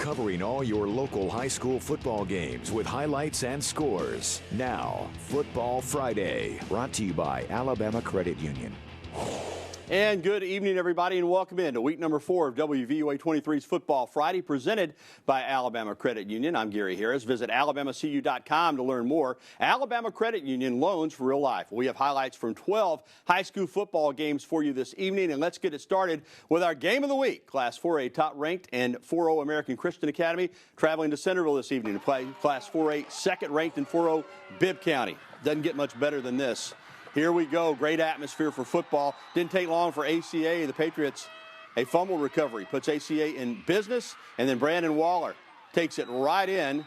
covering all your local high school football games with highlights and scores. Now, Football Friday, brought to you by Alabama Credit Union. And good evening, everybody, and welcome in to week number 4 of WVUA 23's Football Friday, presented by Alabama Credit Union. I'm Gary Harris. Visit alabamacu.com to learn more. Alabama Credit Union, loans for real life. We have highlights from 12 high school football games for you this evening, and let's get it started with our game of the week. Class 4A top-ranked and 4-0 American Christian Academy traveling to Centerville this evening to play Class 4A second-ranked and 4-0 Bibb County. Doesn't get much better than this. Here we go. Great atmosphere for football. Didn't take long for ACA. The Patriots, a fumble recovery, puts ACA in business, and then Brandon Waller takes it right in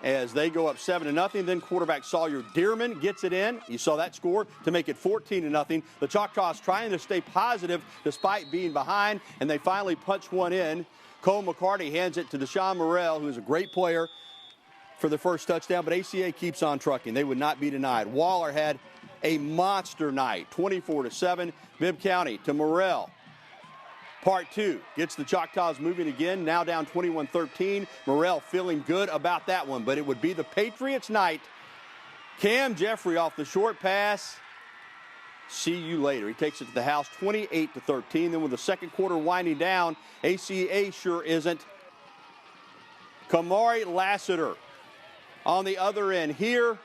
as they go up 7-0. Then quarterback Sawyer Dearman gets it in. You saw that score to make it 14-0. The Choctaws trying to stay positive despite being behind, and they finally punch one in. Cole McCarty hands it to Deshaun Morrell, who is a great player, for the first touchdown, but ACA keeps on trucking. They would not be denied. Waller had a monster night, 24-7. Bibb County to Morrell. Part 2 gets the Choctaws moving again, now down 21-13. Morrell feeling good about that one, but it would be the Patriots' night. Cam Jeffrey off the short pass. See you later. He takes it to the house, 28-13. Then with the second quarter winding down, ACA sure isn't. Kamari Lassiter on the other end here.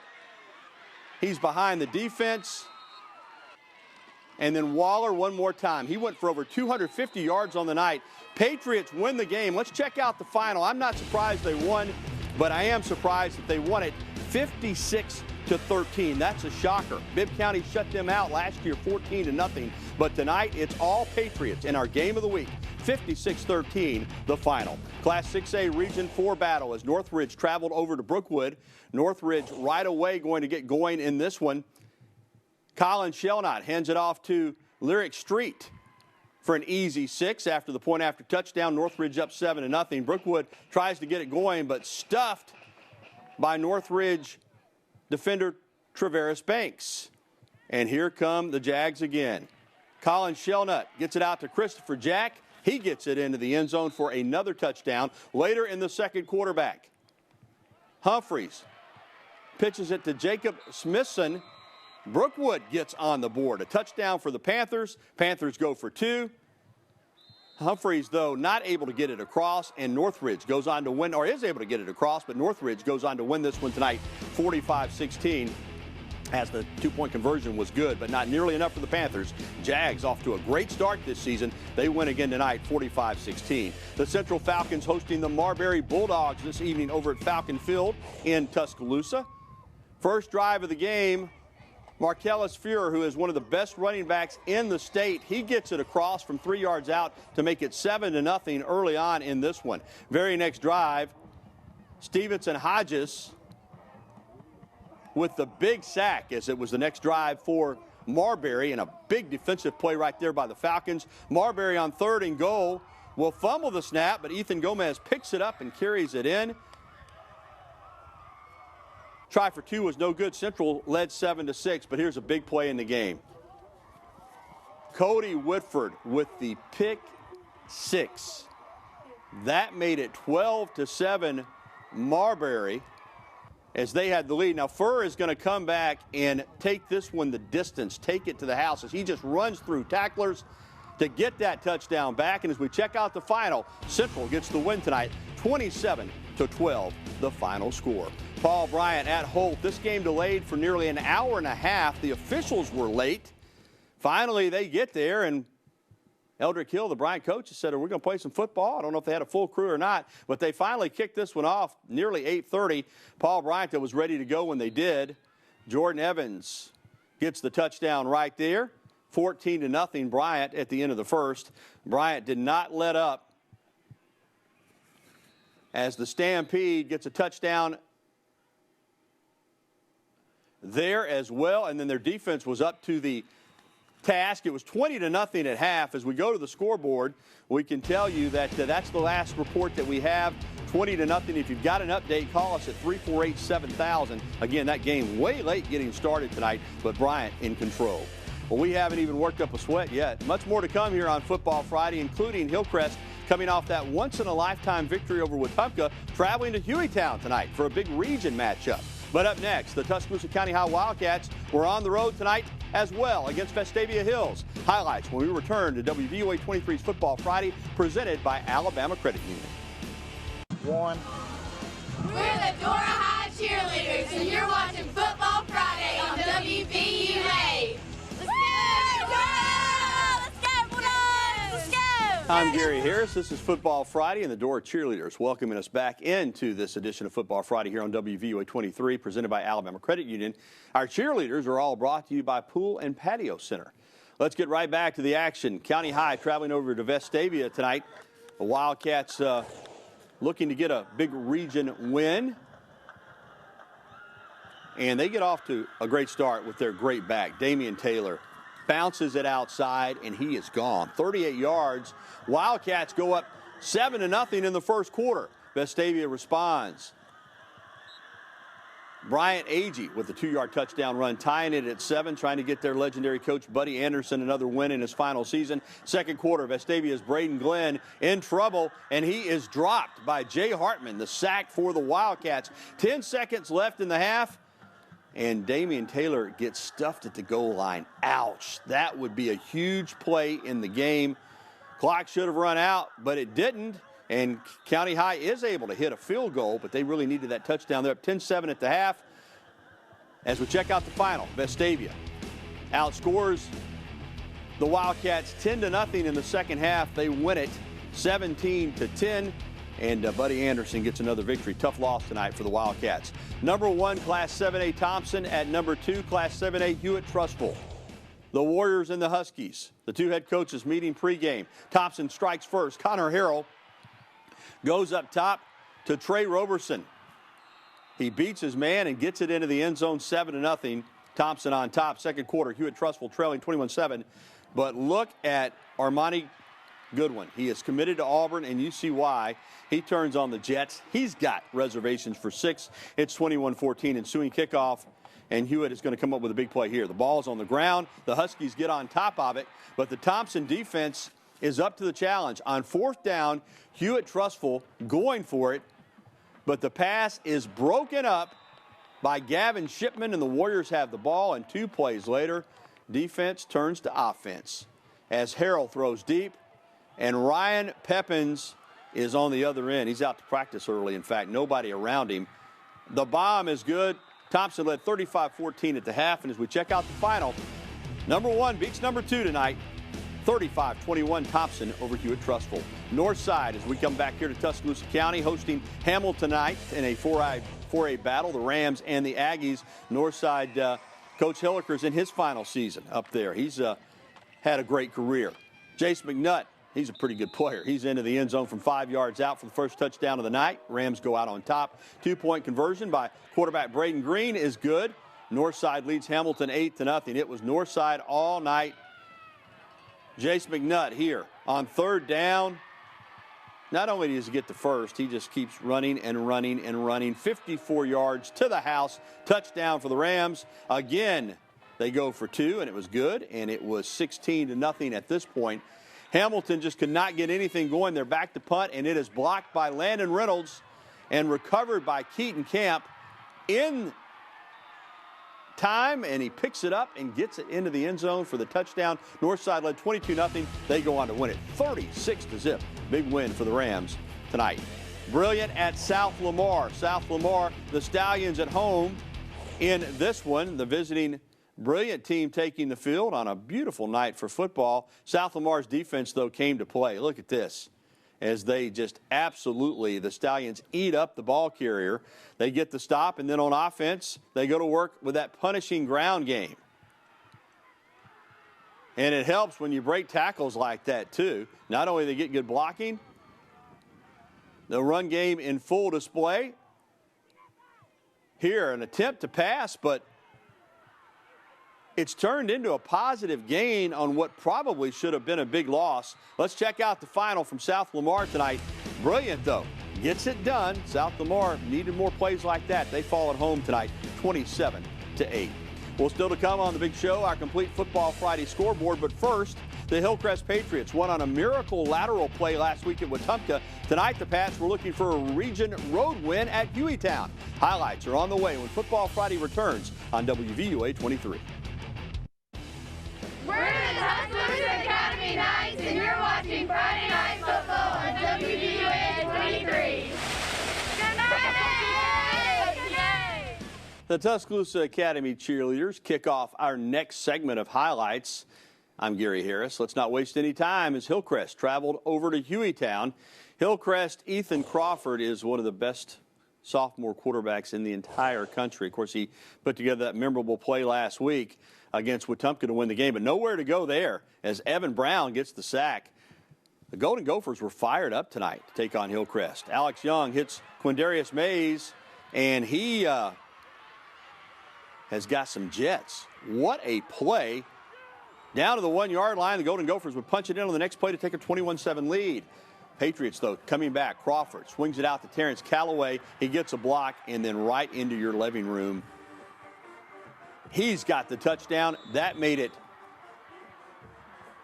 He's behind the defense. And then Waller one more time. He went for over 250 yards on the night. Patriots win the game. Let's check out the final. I'm not surprised they won, but I am surprised that they won it 56-13. That's a shocker. Bibb County shut them out last year 14-0. But tonight it's all Patriots in our game of the week. 56-13, the final. Class 6A Region 4 battle as Northridge traveled over to Brookwood. Northridge right away going to get going in this one. Colin Shelnut hands it off to Lyric Street for an easy 6 after the point after touchdown. Northridge up 7-0. Brookwood tries to get it going, but stuffed by Northridge defender Traveris Banks. And here come the Jags again. Colin Shelnut gets it out to Christopher Jack. He gets it into the end zone for another touchdown. Later in the second quarterback, Humphreys pitches it to Jacob Smithson. Brookwood gets on the board. A touchdown for the Panthers. Panthers go for 2. Humphreys, though, not able to get it across, and Northridge goes on to win, or is able to get it across, but Northridge goes on to win this one tonight, 45-16. As the two-point conversion was good, but not nearly enough for the Panthers. Jags off to a great start this season. They win again tonight, 45-16. The Central Falcons hosting the Marbury Bulldogs this evening over at Falcon Field in Tuscaloosa. First drive of the game, Marcellus Fuhrer, who is one of the best running backs in the state, he gets it across from 3 yards out to make it 7-0 early on in this one. Very next drive, Stevenson Hodges with the big sack, as it was the next drive for Marbury, and a big defensive play right there by the Falcons. Marbury on 3rd and goal will fumble the snap, but Ethan Gomez picks it up and carries it in. Try for 2 was no good. Central led 7-6, but here's a big play in the game. Cody Whitford with the pick 6. That made it 12-7 Marbury, as they had the lead. Now, Furr is going to come back and take this one the distance, take it to the house, as he just runs through tacklers to get that touchdown back. And as we check out the final, Central gets the win tonight, 27-12, the final score. Paul Bryant at Holt. This game delayed for nearly an hour and a half. The officials were late. Finally, they get there, and Eldrick Hill, the Bryant coach, said, we're going to play some football. I don't know if they had a full crew or not, but they finally kicked this one off nearly 8:30. Paul Bryant was ready to go when they did. Jordan Evans gets the touchdown right there. 14-0 Bryant at the end of the first. Bryant did not let up as the Stampede gets a touchdown there as well, and then their defense was up to the task. It was 20-0 at half. As we go to the scoreboard, we can tell you that that's the last report that we have. 20-0. If you've got an update, call us at 348-7000. Again, that game way late getting started tonight, but Bryant in control. Well, we haven't even worked up a sweat yet. Much more to come here on Football Friday, including Hillcrest coming off that once-in-a-lifetime victory over Wetumpka, traveling to Hueytown tonight for a big region matchup. But up next, the Tuscaloosa County High Wildcats were on the road tonight as well against Vestavia Hills. Highlights when we return to WVOA 23's Football Friday, presented by Alabama Credit Union. One. We're the DORA High Cheerleaders, and you're watching Football Friday on WVUA. Let's go! Let's go! I'm Gary Harris. This is Football Friday, and the DORA Cheerleaders welcoming us back into this edition of Football Friday here on WVOA 23, presented by Alabama Credit Union. Our cheerleaders are all brought to you by Pool and Patio Center. Let's get right back to the action. County High traveling over to Vestavia tonight. The Wildcats looking to get a big region win. And they get off to a great start with their great back. Damian Taylor bounces it outside, and he is gone. 38 yards. Wildcats go up 7-0 in the first quarter. Vestavia responds. Bryant Agee with the 2-yard touchdown run, tying it at 7, trying to get their legendary coach Buddy Anderson another win in his final season. Second quarter, Vestavia's Braden Glenn in trouble, and he is dropped by Jay Hartman, the sack for the Wildcats. 10 seconds left in the half, and Damian Taylor gets stuffed at the goal line. Ouch. That would be a huge play in the game. Clock should have run out, but it didn't. And County High is able to hit a field goal, but they really needed that touchdown. They're up 10-7 at the half. As we check out the final, Vestavia outscores the Wildcats 10-0 in the second half. They win it 17-10, and Buddy Anderson gets another victory. Tough loss tonight for the Wildcats. Number 1, Class 7A Thompson. At number 2, Class 7A HEWITT-TRUSSVILLE. The Warriors and the Huskies, the two head coaches meeting pregame. Thompson strikes first. Connor Harrell goes up top to Trey Roberson. He beats his man and gets it into the end zone, 7-0. Thompson on top. Second quarter, HEWITT-TRUSSVILLE trailing 21-7. But look at Armani Goodwin. He is committed to Auburn, and you see why. He turns on the Jets. He's got reservations for 6. It's 21-14 ensuing kickoff, and Hewitt is going to come up with a big play here. The ball's on the ground. The Huskies get on top of it, but the Thompson defense is up to the challenge. On fourth down, HEWITT-TRUSSVILLE going for it, but the pass is broken up by Gavin Shipman, and the Warriors have the ball, and 2 plays later, defense turns to offense as Harrell throws deep, and Ryan Pepins is on the other end. He's out to practice early. In fact, nobody around him. The bomb is good. Thompson led 35-14 at the half, and as we check out the final, number 1 beats number 2 tonight. 35-21 Thompson over HEWITT-TRUSSVILLE. North side as we come back here to Tuscaloosa County, hosting Hamilton tonight in a 4A battle, the Rams and the Aggies. North side, Coach HILLCREST in his final season up there. He's had a great career. Jace McNutt, he's a pretty good player. He's into the end zone from 5 yards out for the first touchdown of the night. Rams go out on top. 2-point conversion by quarterback Braden Green is good. Northside leads Hamilton 8-0. It was Northside all night. Jace McNutt here on third down. Not only does he get the first, he just keeps running and running and running. 54 yards to the house. Touchdown for the Rams. Again, they go for 2, and it was good, and it was 16-0 at this point. Hamilton just could not get anything going. They're back to punt, and it is blocked by Landon Reynolds and recovered by Keaton Camp in time, and he picks it up and gets it into the end zone for the touchdown. Northside led 22-0. They go on to win it 36-0. Big win for the Rams tonight. Brilliant at South Lamar. South Lamar, the Stallions at home in this one. The visiting Brilliant team taking the field on a beautiful night for football. South Lamar's defense, though, came to play. Look at this. As they just absolutely, the Stallions eat up the ball carrier. They get the stop, and then on offense, they go to work with that punishing ground game. And it helps when you break tackles like that, too. Not only do they get good blocking, the run game in full display. Here, an attempt to pass, but it's turned into a positive gain on what probably should have been a big loss. Let's check out the final from South Lamar tonight. Brilliant, though. Gets it done. South Lamar needed more plays like that. They fall at home tonight, 27-8. Well, still to come on the big show, our complete Football Friday scoreboard. But first, the Hillcrest Patriots won on a miracle lateral play last week at Wetumpka. Tonight, the Pats were looking for a region road win at HEWITTOWN. Highlights are on the way when Football Friday returns on WVUA 23. We're the Tuscaloosa County Knights, and you're watching Friday Night Football on WVUA 23. Good night! Good night! The Tuscaloosa Academy cheerleaders kick off our next segment of highlights. I'm Gary Harris. Let's not waste any time as Hillcrest traveled over to HEWITTOWN. Hillcrest Ethan Crawford is one of the best sophomore quarterbacks in the entire country. Of course, he put together that memorable play last week against Wetumpka to win the game, but nowhere to go there as Evan Brown gets the sack. The Golden Gophers were fired up tonight to take on Hillcrest. Alex Young hits Quindarius Mays, and he has got some jets. What a play. Down to the 1 yard line, the Golden Gophers would punch it in on the next play to take a 21-7 lead. Patriots, though, coming back. Crawford swings it out to Terrence Callaway. He gets a block, and then right into your living room. He's got the touchdown. That made it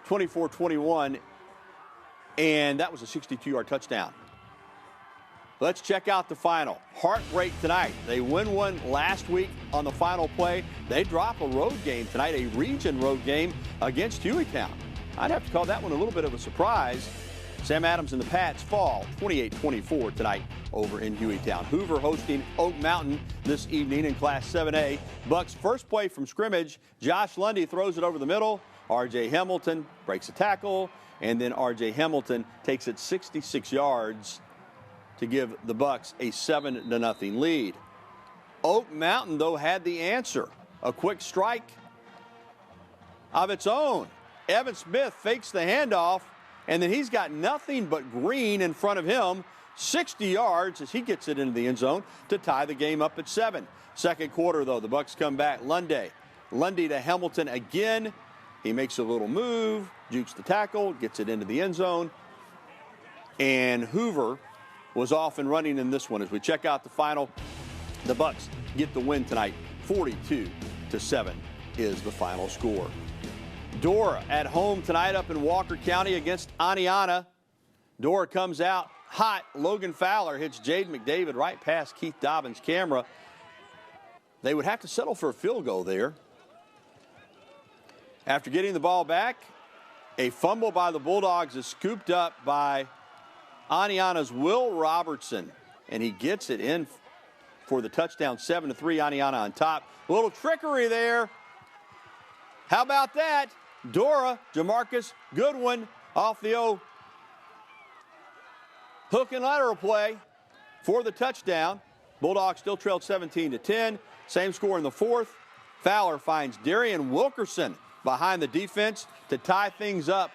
24-21, and that was a 62-yard touchdown. Let's check out the final. Heartbreak tonight. They win one last week on the final play. They drop a road game tonight, a region road game against HEWITTOWN. I'd have to call that one a little bit of a surprise. Sam Adams and the Pats fall 28-24 tonight over in HEWITTOWN. Hoover hosting Oak Mountain this evening in Class 7A. Bucks first play from scrimmage. Josh Lundy throws it over the middle. R.J. Hamilton breaks a tackle, and then R.J. Hamilton takes it 66 yards to give the Bucks a 7-0 lead. Oak Mountain, though, had the answer. A quick strike of its own. Evan Smith fakes the handoff, and then he's got nothing but green in front of him. 60 yards as he gets it into the end zone to tie the game up at 7. Second quarter, though, the Bucks come back. Lundy to Hamilton again. He makes a little move, jukes the tackle, gets it into the end zone, and Hoover was off and running in this one. As we check out the final, the Bucks get the win tonight. 42-7 is the final score. DORA at home tonight up in Walker County against ONEONTA. DORA comes out hot. Logan Fowler hits Jade McDavid right past Keith Dobbins' camera. They would have to settle for a field goal there. After getting the ball back, a fumble by the Bulldogs is scooped up by ONEONTA's Will Robertson, and he gets it in for the touchdown. 7-3, ONEONTA on top. A little trickery there. How about that? DORA, Jamarcus Goodwin off the hook and lateral play for the touchdown. Bulldogs still trailed 17-10. Same score in the fourth. Fowler finds Darian Wilkerson behind the defense to tie things up,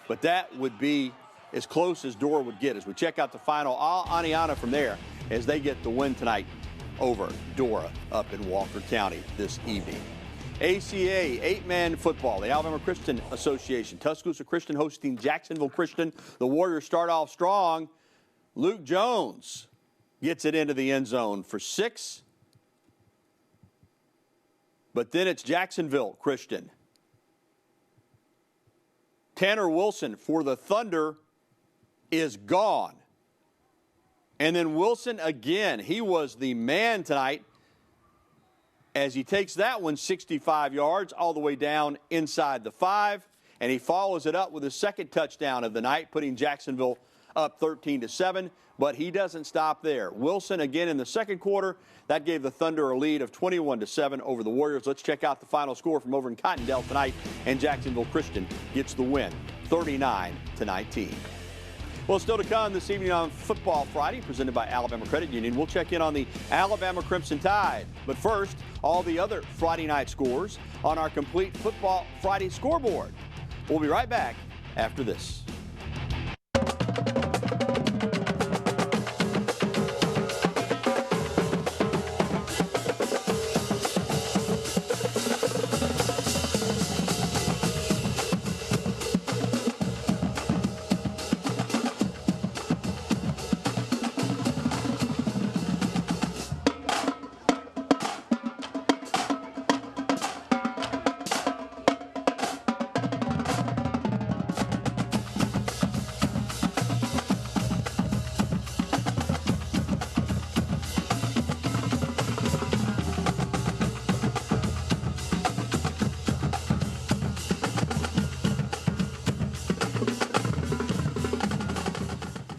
but that would be as close as DORA would get. As we check out the final, all ONEONTA from there as they get the win tonight over DORA up in Walker County this evening. ACA 8-man football, the Alabama Christian Association. Tuscaloosa Christian hosting Jacksonville Christian. The Warriors start off strong. Luke Jones gets it into the end zone for 6. But then it's Jacksonville Christian. Tanner Wilson for the Thunder is gone. And then Wilson again. He was the man tonight as he takes that one 65 yards all the way down inside the 5. And he follows it up with his second touchdown of the night, putting Jacksonville up 13-7. But he doesn't stop there. Wilson again in the second quarter. That gave the Thunder a lead of 21-7 over the Warriors. Let's check out the final score from over in Cottondale tonight. And Jacksonville Christian gets the win, 39-19. Well, still to come this evening on Football Friday, presented by Alabama Credit Union. We'll check in on the Alabama Crimson Tide. But first, all the other Friday night scores on our complete Football Friday scoreboard. We'll be right back after this.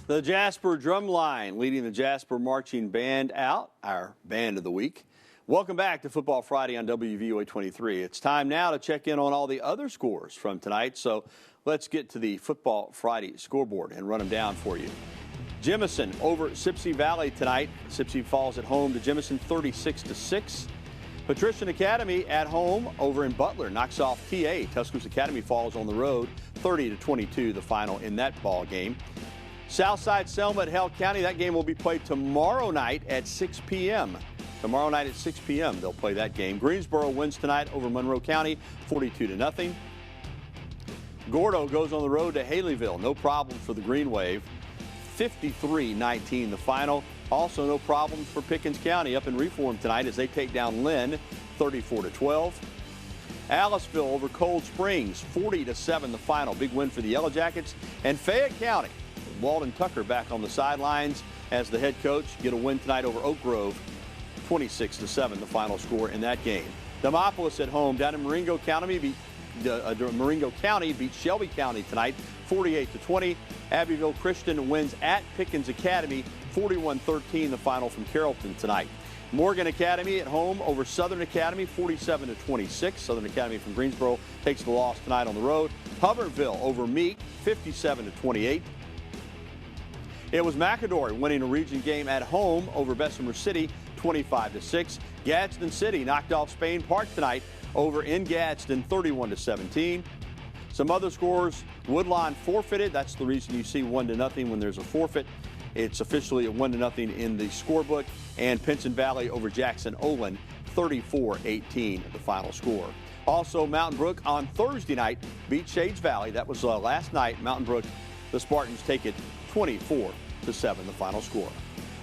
The Jasper Drumline leading the Jasper Marching Band out, our Band of the Week. Welcome back to Football Friday on WVOA 23. It's time now to check in on all the other scores from tonight. So let's get to the Football Friday scoreboard and run them down for you. Jemison over Sipsey Valley tonight. Sipsey falls at home to Jemison 36-6. Patrician Academy at home over in Butler knocks off TA. Tuscaloosa Academy falls on the road 30-22, the final in that ball game. Southside Selma at HELL County. That game will be played tomorrow night at 6 p.m. Tomorrow night at 6 p.m. they'll play that game. Greensboro wins tonight over Monroe County 42-0. Gordo goes on the road to Haleyville. No problem for the Green Wave. 53-19 the final. Also no problems for Pickens County up in Reform tonight as they take down Lynn 34-12. Aliceville over Cold Springs 40-7 the final. Big win for the Yellow Jackets. And Fayette County, Walden Tucker back on the sidelines as the head coach, get a win tonight over Oak Grove 26-7 the final score in that game. Demopolis at home down in Marengo County beat Shelby County tonight 48-20. Abbeville Christian wins at Pickens Academy 41-13 the final from Carrollton tonight. Morgan Academy at home over Southern Academy 47-26. Southern Academy from Greensboro takes the loss tonight on the road. Hubbardsville over Meek 57-28. It was McAdory winning a region game at home over Bessemer City 25-6. Gadsden City knocked off Spain Park tonight over in Gadsden 31-17. Some other scores, Woodlawn forfeited. That's the reason you see 1-0 when there's a forfeit. It's officially a 1-0 in the scorebook. And Pinson Valley over Jackson Olin 34-18 the final score. Also, Mountain Brook on Thursday night beat Shades Valley. That was last night. Mountain Brook, the Spartans take it 24-7 the final score.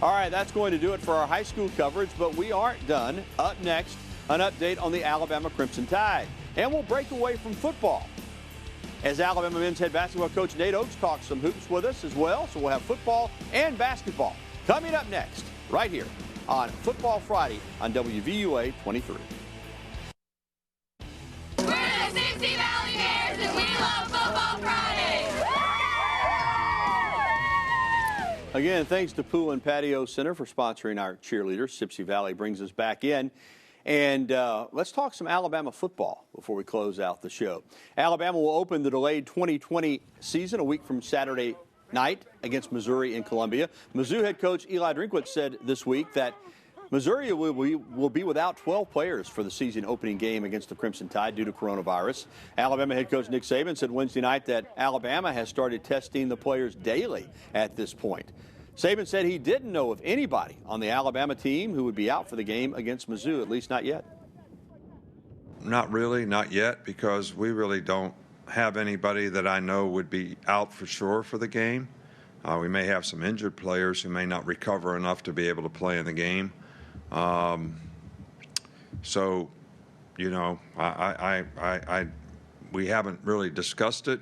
All right, that's going to do it for our high school coverage, but we aren't done. Up next, an update on the Alabama Crimson Tide. And we'll break away from football as Alabama men's head basketball coach Nate Oates talks some hoops with us as well. So we'll have football and basketball coming up next right here on Football Friday on WVUA 23. We're the Sipsey Valley Bears and we love Football Friday. Again, thanks to Pool and Patio Center for sponsoring our cheerleaders. Sipsey Valley brings us back in. And let's talk some Alabama football before we close out the show. Alabama will open the delayed 2020 season a week from Saturday night against Missouri in Columbia. Mizzou head coach Eli Drinkwitz said this week that Missouri will be without 12 players for the season opening game against the Crimson Tide due to coronavirus. Alabama head coach Nick Saban said Wednesday night that Alabama has started testing the players daily at this point. Saban said he didn't know of anybody on the Alabama team who would be out for the game against Mizzou, at least not yet. Not really, not yet, because we really don't have anybody that I know would be out for sure for the game. We may have some injured players who may not recover enough to be able to play in the game. So, you know, we haven't really discussed it.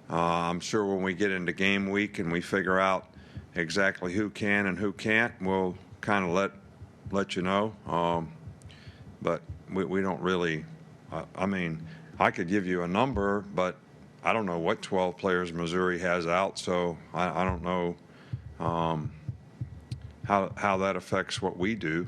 I'm sure when we get into game week and we figure out exactly who can and who can't, we'll kind of let you know. But we don't really, I mean, I could give you a number, but I don't know what 12 players Missouri has out, so I don't know how that affects what we do.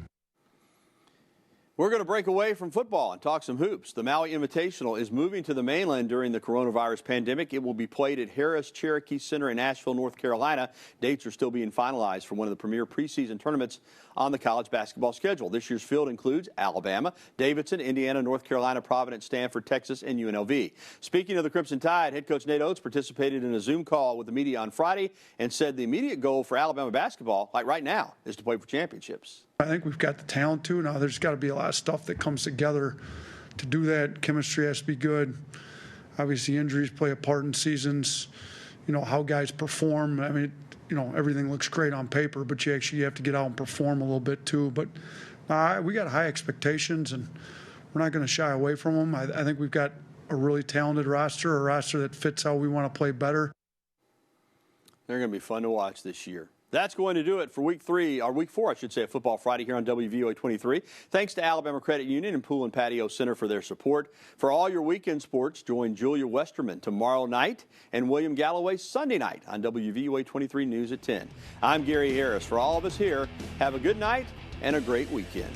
We're going to break away from football and talk some hoops. The Maui Invitational is moving to the mainland during the coronavirus pandemic. It will be played at Harris Cherokee Center in Asheville, North Carolina. Dates are still being finalized for one of the premier preseason tournaments on the college basketball schedule. This year's field includes Alabama, Davidson, Indiana, North Carolina, Providence, Stanford, Texas, and UNLV. Speaking of the Crimson Tide, head coach Nate Oates participated in a Zoom call with the media on Friday and said the immediate goal for Alabama basketball, like right now, is to play for championships. I think we've got the talent to. Now there's got to be a lot of stuff that comes together to do that. Chemistry has to be good. Obviously injuries play a part in seasons. You know, how guys perform. I mean, you know, everything looks great on paper, but you actually have to get out and perform a little bit too. But we got high expectations, and we're not going to shy away from them. I think we've got a really talented roster, a roster that fits how we want to play better. They're going to be fun to watch this year. That's going to do it for week 4, I should say, of Football Friday here on WVOA 23. Thanks to Alabama Credit Union and Pool and Patio Center for their support. For all your weekend sports, join Julia Westerman tomorrow night and William Galloway Sunday night on WVOA 23 News at 10. I'm Gary Harris. For all of us here, have a good night and a great weekend.